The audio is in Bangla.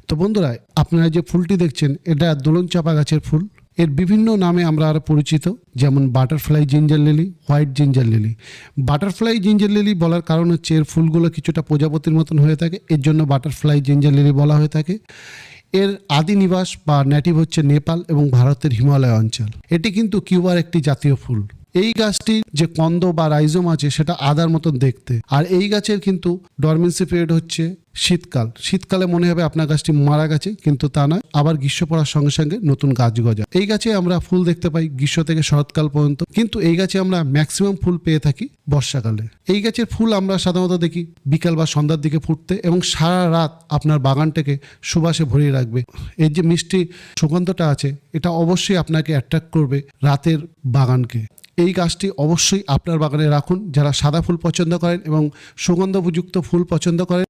তো বন্ধুরা, আপনারা যে ফুলটি দেখছেন এটা দোলন চাপা গাছের ফুল। এর বিভিন্ন নামে আমরা আরও পরিচিত, যেমন butterfly ginger lily, white ginger lily. Butterfly ginger lily বলার কারণ হচ্ছে এর ফুলগুলো কিছুটা প্রজাপতির মতন হয়ে থাকে, এর জন্য বাটারফ্লাই জিঞ্জার লিলি বলা হয়ে থাকে। এর আদি নিবাস বা নেটিভ হচ্ছে নেপাল এবং ভারতের হিমালয় অঞ্চল। এটি কিন্তু কিউবার একটি জাতীয় ফুল। এই গাছটির যে কন্দ বা রাইজোম আছে সেটা আদার মতন দেখতে। আর এই গাছের কিন্তু ডরমেন্সি পিরিয়ড হচ্ছে শীতকাল। শীতকালে মনে হবে আপনার গাছটি মারা গেছে, কিন্তু তা নয়, আবার গ্রীষ্ম পড়ার সঙ্গে সঙ্গে নতুন গাছ গজা। এই গাছে আমরা ফুল দেখতে পাই গ্রীষ্ম থেকে শরৎকাল পর্যন্ত, কিন্তু এই গাছে আমরা ম্যাক্সিমাম ফুল পেয়ে থাকি বর্ষাকালে। এই গাছের ফুল আমরা সাধারণত দেখি বিকাল বা সন্ধ্যার দিকে ফুটতে এবং সারা রাত আপনার বাগানটাকে সুবাসে ভরিয়ে রাখবে। এর যে মিষ্টি সুগন্ধটা আছে এটা অবশ্যই আপনাকে অ্যাট্রাক্ট করবে রাতের বাগানকে। এই গাছটি অবশ্যই আপনার বাগানে রাখুন। যারা সাদা ফুল পছন্দ করেন এবং সুগন্ধযুক্ত ফুল পছন্দ করেন